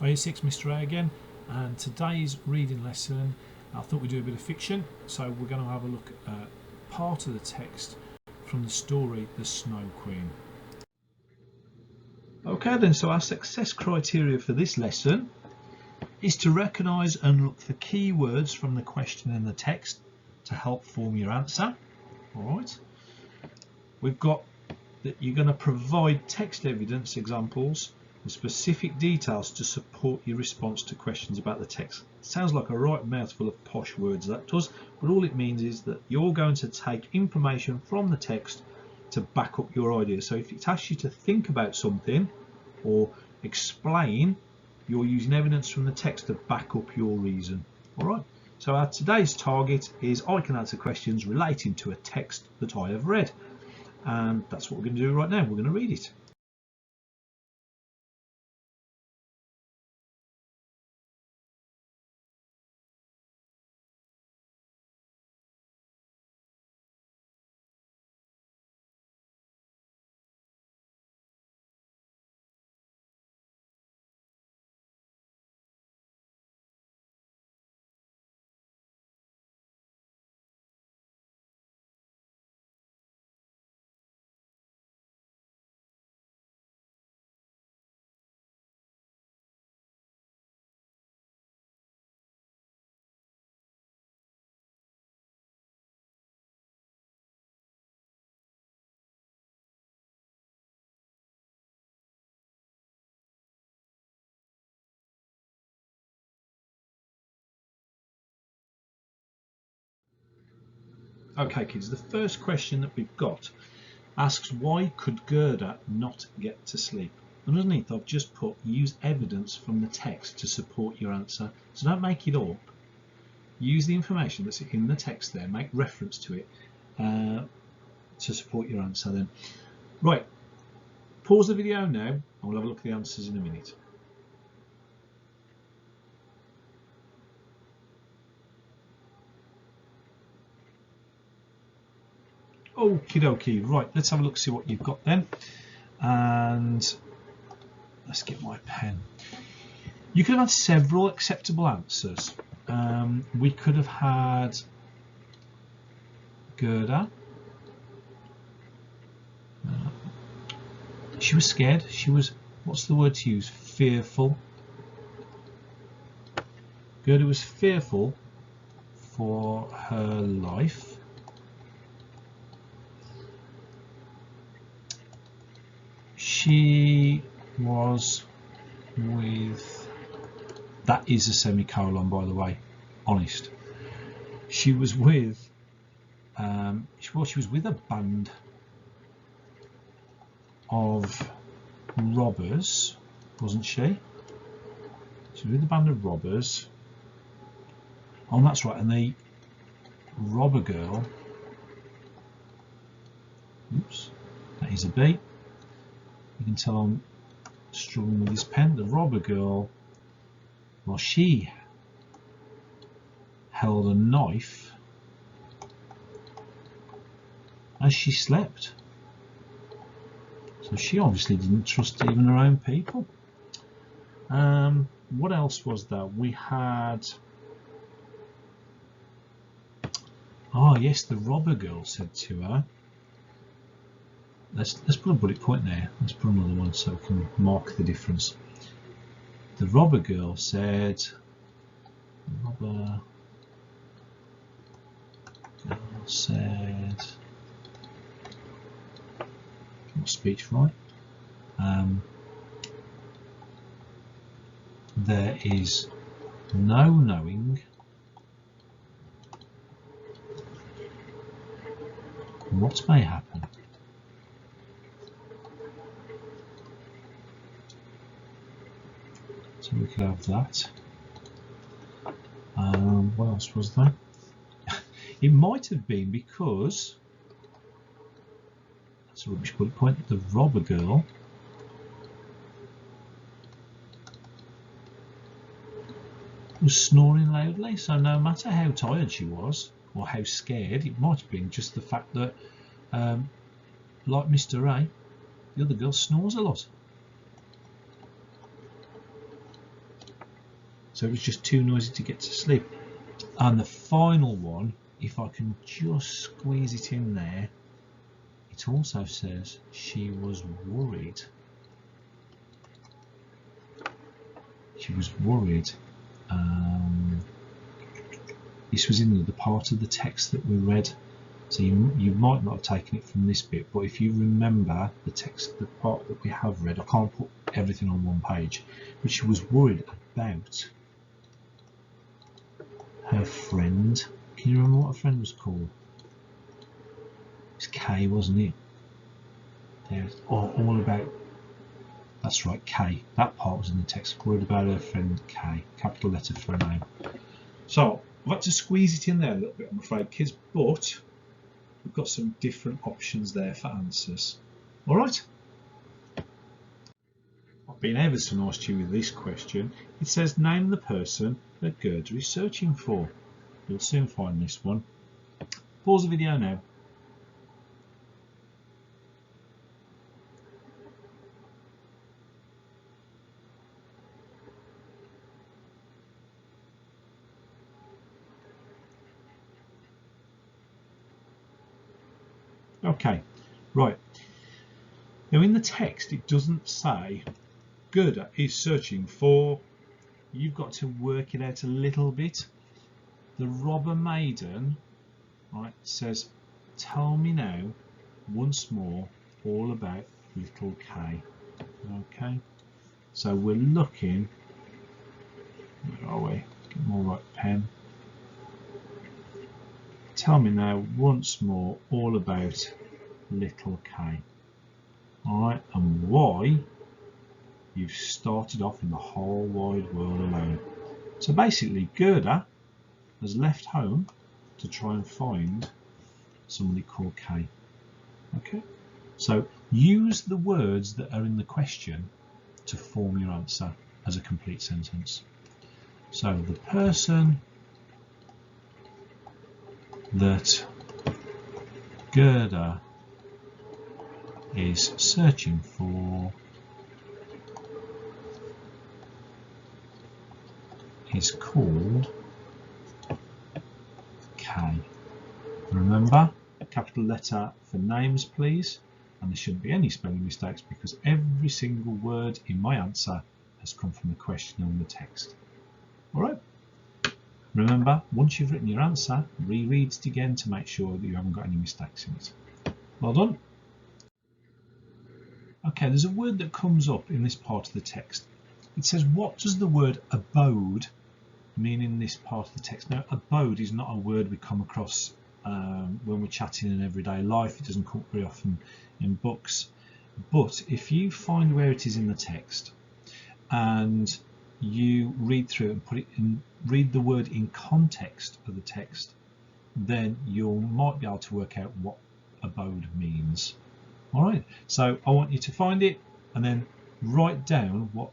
Year 6, Mr. A again, and today's reading lesson, I thought we'd do a bit of fiction, so we're going to have a look at part of the text from the story The Snow Queen. Okay then, so our success criteria for this lesson is to recognise and look for key words from the question in the text to help form your answer. Alright, we've got that you're going to provide text evidence examples and specific details to support your response to questions about the text. Sounds like a right mouthful of posh words, that does, but all it means is that you're going to take information from the text to back up your idea. So if it asks you to think about something or explain, you're using evidence from the text to back up your reason. All right, so our today's target is I can answer questions relating to a text that I have read, and that's what we're going to do right now. We're going to read it. Okay kids, the first question that we've got asks, why could Gerda not get to sleep? Underneath I've just put use evidence from the text to support your answer. So don't make it up. Use the information that's in the text there, make reference to it to support your answer then. Right, pause the video now and we'll have a look at the answers in a minute. Okie dokie, right, let's have a look, see what you've got then. And let's get my pen. You could have had several acceptable answers. We could have had Gerda. She was scared. She was, what's the word to use? Fearful. Gerda was fearful for her life. She was with, that is a semicolon by the way, honest. She was with, she was with a band of robbers, wasn't she? She was with a band of robbers. Oh, that's right, and the robber girl, oops, that is a B. You can tell I'm struggling with this pen. The robber girl, well, she held a knife as she slept. So she obviously didn't trust even her own people. What else was there? We had, oh yes, the robber girl said to her, let's put a bullet point there. Let's put another one so we can mark the difference. The robber girl said, robber girl said, not speech right. There is no knowing what may happen. So we could have that. What else was there? It might have been because, that's a rubbish bullet point, the robber girl was snoring loudly, so no matter how tired she was or how scared, it might have been just the fact that, like Mr. A, the other girl snores a lot. so it was just too noisy to get to sleep. And the final one, if I can just squeeze it in there, it also says she was worried. She was worried. This was in the other part of the text that we read, so you might not have taken it from this bit, but if you remember the text, the part that we have read, I can't put everything on one page, but she was worried about her friend. Can you remember what her friend was called? It was Kay, wasn't it? There's all about, that's right, Kay. That part was in the text, worried about her friend Kay, capital letter for her name. So I've had to squeeze it in there a little bit, I'm afraid, kids, but we've got some different options there for answers. All right. I've been ever so nice to you with this question. It says, name the person that Gerda is searching for. You'll soon find this one. Pause the video now. Okay, right. Now in the text it doesn't say Gerda is searching for. You've got to work it out a little bit. The robber maiden, right, says, tell me now once more all about little Kay. Okay, so we're looking, where are we? Get more right pen. Tell me now once more all about little Kay. Alright, and why you've started off in the whole wide world alone. So basically Gerda has left home to try and find somebody called Kay. Okay, so use the words that are in the question to form your answer as a complete sentence. So the person that Gerda is searching for is called Kay. Remember, capital letter for names please, and there shouldn't be any spelling mistakes because every single word in my answer has come from the question and the text. Alright, remember, once you've written your answer, reread it again to make sure that you haven't got any mistakes in it. Well done. Okay, there's a word that comes up in this part of the text. It says, what does the word abode mean in this part of the text? Now, abode is not a word we come across when we're chatting in everyday life. It doesn't come up very often in books. But if you find where it is in the text and you read through it and put it in, read the word in context of the text, then you might be able to work out what abode means. All right, so I want you to find it and then write down what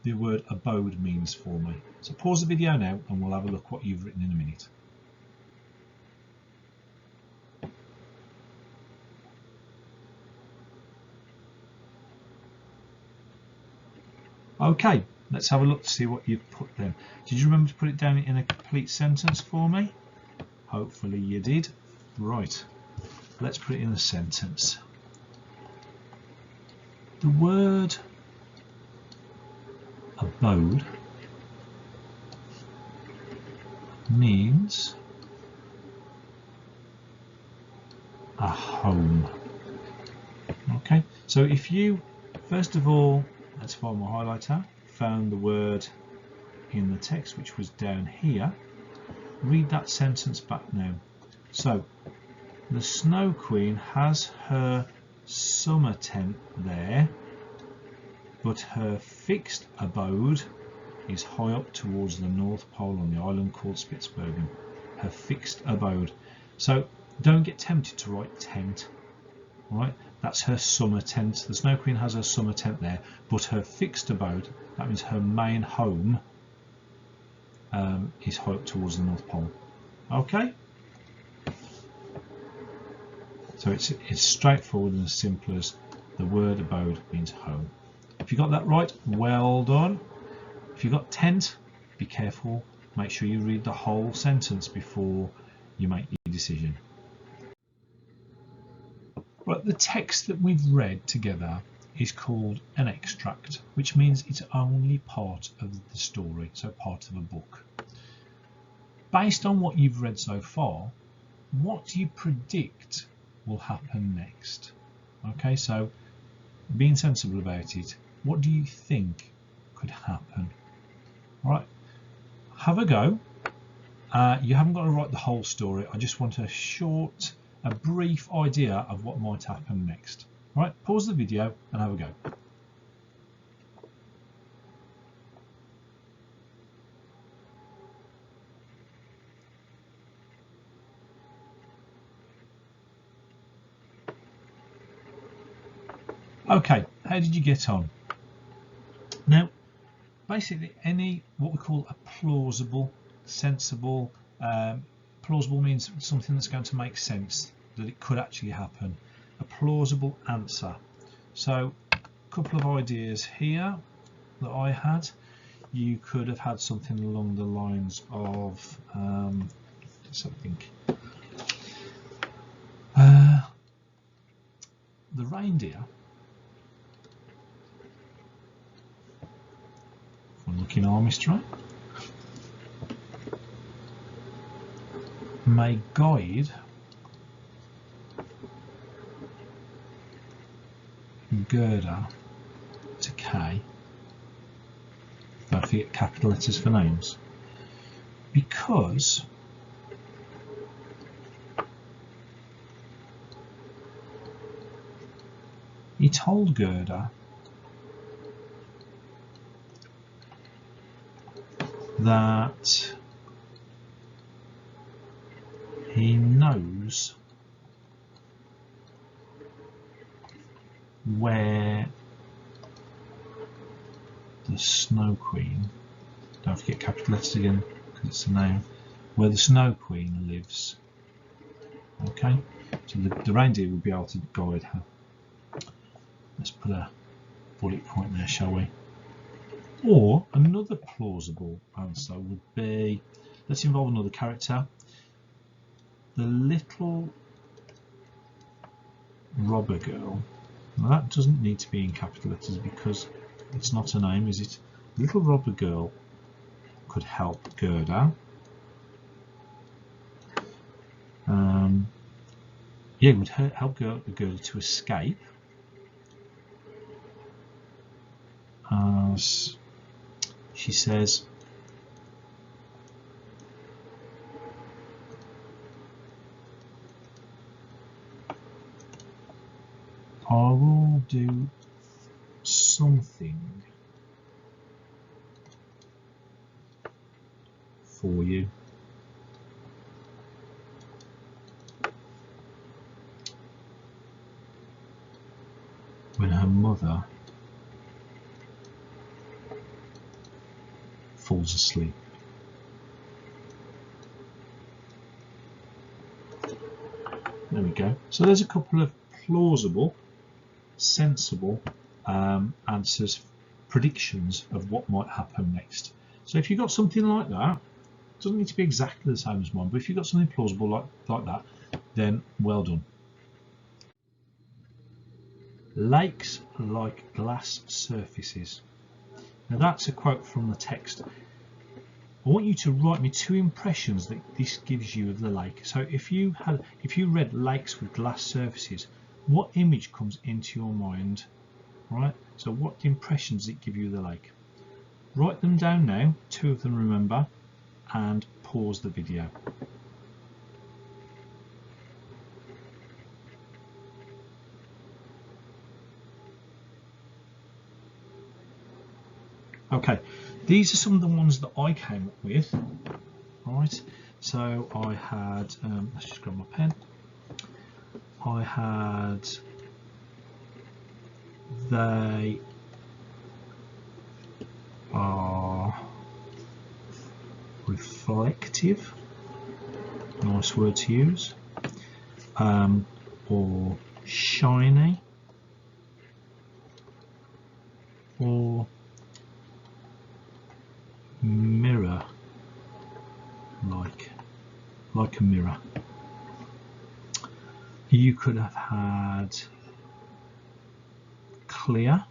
the word abode means for me. So pause the video now and we'll have a look what you've written in a minute. Okay, let's have a look to see what you've put then. Did you remember to put it down in a complete sentence for me? Hopefully you did. Right, let's put it in a sentence. The word abode means a home. Okay, so if you first of all, let's find my highlighter, found the word in the text which was down here, read that sentence back now. So the Snow Queen has her summer tent there, but her fixed abode is high up towards the North Pole on the island called Spitsbergen. Her fixed abode. So don't get tempted to write tent. Right, that's her summer tent. The Snow Queen has her summer tent there, but her fixed abode, that means her main home, is high up towards the North Pole. Okay, so it's straightforward and as simple as the word abode means home. If you got that right, well done. If you got tent, be careful, make sure you read the whole sentence before you make your decision. Right, the text that we've read together is called an extract, which means it's only part of the story, so part of a book. Based on what you've read so far, what do you predict will happen next? Okay, so being sensible about it, what do you think could happen? All right, have a go. You haven't got to write the whole story. I just want a brief idea of what might happen next. All right, pause the video and have a go. Okay, how did you get on? Now, basically what we call a plausible, sensible, plausible means something that's going to make sense, that it could actually happen. A plausible answer. So a couple of ideas here that I had. You could have had something along the lines of something. The reindeer, I'm looking Amish right, may guide Gerda to Kay. Don't forget capital letters for names, because he told Gerda that he knows where the Snow Queen, don't forget capital letters again because it's the name, where the Snow Queen lives. Okay, so the reindeer would be able to guide her. Let's put a bullet point there, shall we? Or another plausible answer would be, let's involve another character. The little robber girl. Now that doesn't need to be in capital letters because it's not a name, is it? The little robber girl could help Gerda. Yeah, it would help Gerda to escape. As she says, I will do something for you. When her mother falls asleep. There we go. So there's a couple of plausible, sensible answers, predictions of what might happen next. So if you've got something like that, it doesn't need to be exactly the same as mine, but if you've got something plausible like that, then well done. Lakes are like glass surfaces. Now that's a quote from the text. I want you to write me 2 impressions that this gives you of the lake. So if you read lakes with glass surfaces, what image comes into your mind? Right? So what impressions does it give you of the lake? Write them down now, 2 of them remember, and pause the video. Okay, these are some of the ones that I came up with. Right, so I had, let's just grab my pen. I had, they are reflective, nice word to use, or shiny, or mirror like a mirror. You could have had clear,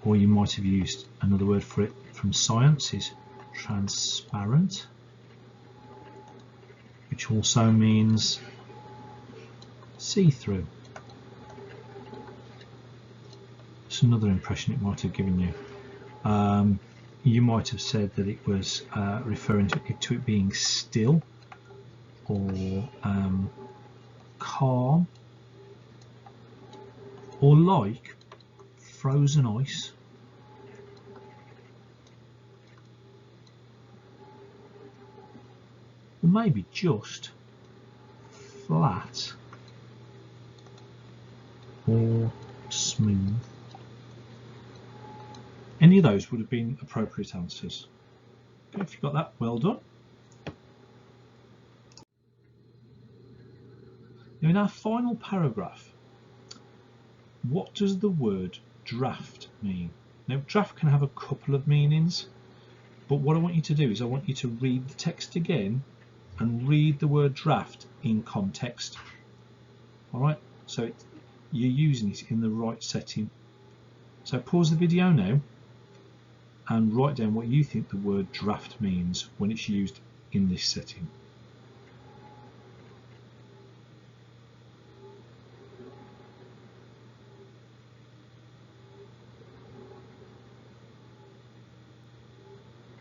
or you might have used another word for it from science is transparent, which also means see-through. It's another impression it might have given you. You might have said that it was referring to it being still, or calm, or like frozen ice, or maybe just flat or smooth. Any of those would have been appropriate answers. Okay, if you got that, well done. Now in our final paragraph, what does the word draft mean? Now draft can have a couple of meanings, but what I want you to do is I want you to read the text again and read the word draft in context. Alright, so you're using it in the right setting. So pause the video now and write down what you think the word draft means when it's used in this setting.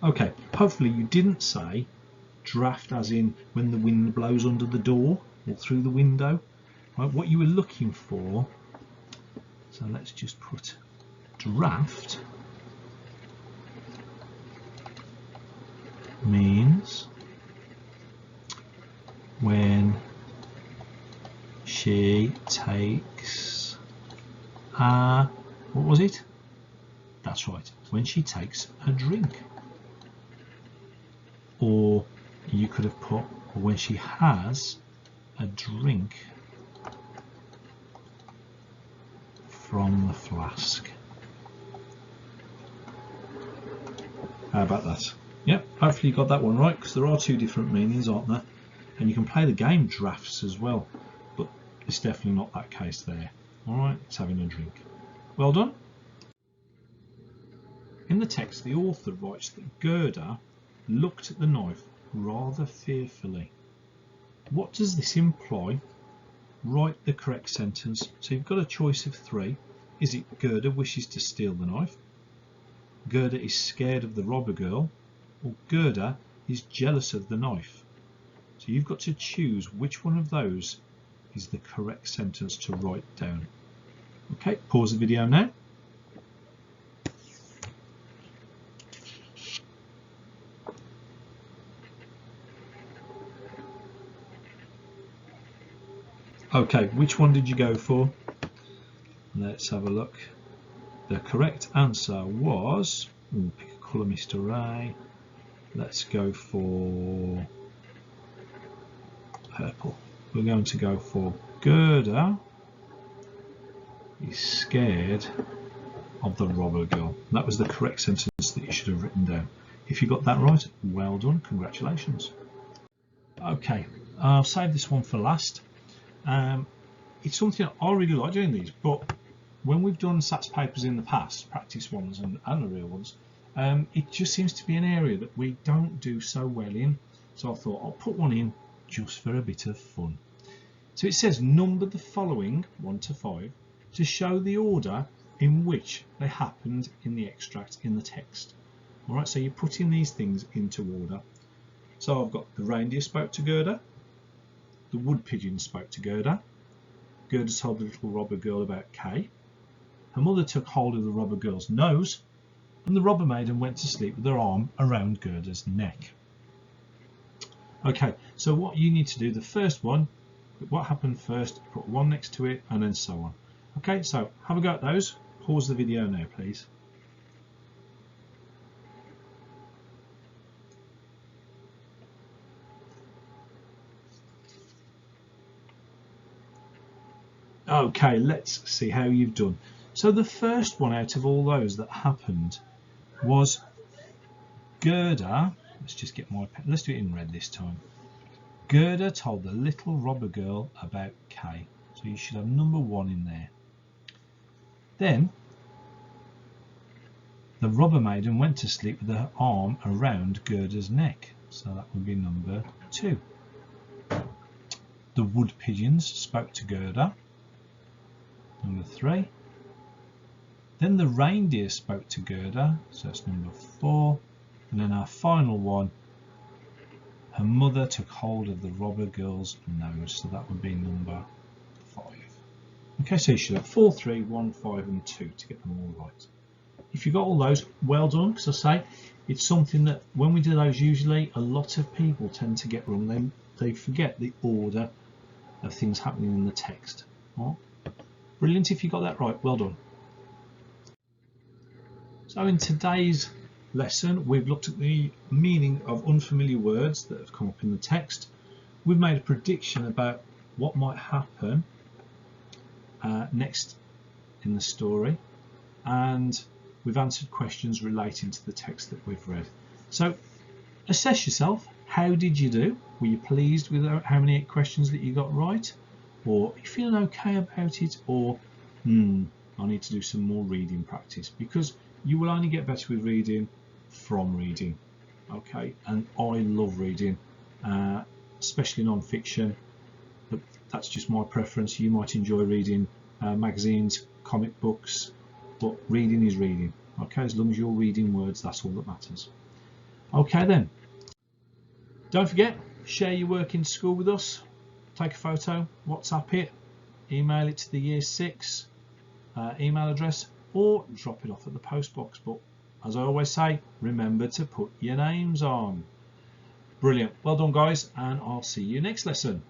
Okay, hopefully you didn't say draft as in when the wind blows under the door or through the window. Right, what you were looking for, so let's just put draft means when she takes a, what was it? That's right, when she takes a drink. Or you could have put when she has a drink from the flask. How about that? Yep, hopefully you got that one right, because there are two different meanings, aren't there? And you can play the game drafts as well, but it's definitely not that case there. Alright, it's having a drink. Well done. In the text, the author writes that Gerda looked at the knife rather fearfully. What does this imply? Write the correct sentence. So you've got a choice of three. Is it Gerda wishes to steal the knife? Gerda is scared of the robber girl? Or Gerda is jealous of the knife? So you've got to choose which one of those is the correct sentence to write down. Okay, pause the video now. Okay, which one did you go for? Let's have a look. The correct answer was, pick a colour, Mr. Ray. Let's go for purple. We're going to go for Gerda is scared of the robber girl. That was the correct sentence that you should have written down. If you got that right, well done, congratulations. Okay, I'll save this one for last. It's something I really like doing these, but when we've done SATS papers in the past, practice ones and the real ones, it just seems to be an area that we don't do so well in. So I thought I'll put one in just for a bit of fun. So it says number the following 1 to 5 to show the order in which they happened in the extract in the text. Alright, so you're putting these things into order. So I've got the reindeer spoke to Gerda, the wood pigeon spoke to Gerda, Gerda told the little robber girl about Kay, her mother took hold of the robber girl's nose, and the robber maiden went to sleep with her arm around Gerda's neck. Okay, so what you need to do, the first one, what happened first, put one next to it, and then so on. Okay, so have a go at those. Pause the video now, please. Okay, let's see how you've done. So the first one out of all those that happened was Gerda let's just get my pen. Let's do it in red this time. Gerda told the little robber girl about Kay. So you should have number 1 in there. Then the robber maiden went to sleep with her arm around Gerda's neck. So that would be number 2. The wood pigeons spoke to Gerda. Number 3. Then the reindeer spoke to Gerda. So that's number 4. And then our final one. Her mother took hold of the robber girl's nose. So that would be number 5. Okay, so you should have 4, 3, 1, 5 and 2 to get them all right. If you got all those, well done, because I say it's something that when we do those, usually a lot of people tend to get wrong. They forget the order of things happening in the text. Right? Brilliant if you got that right, well done. So in today's lesson, we've looked at the meaning of unfamiliar words that have come up in the text. We've made a prediction about what might happen next in the story, and we've answered questions relating to the text that we've read. So assess yourself. How did you do? Were you pleased with how many questions that you got right? Or are you feeling okay about it? Or I need to do some more reading practice, because you will only get better with reading from reading. Okay, and I love reading, especially non-fiction, but that's just my preference. You might enjoy reading magazines, comic books, but reading is reading. Okay, as long as you're reading words, that's all that matters. Okay then, don't forget, share your work in school with us. Take a photo, WhatsApp it, email it to the year 6 email address, or drop it off at the post box. But as I always say, remember to put your names on. Brilliant, well done guys, and I'll see you next lesson.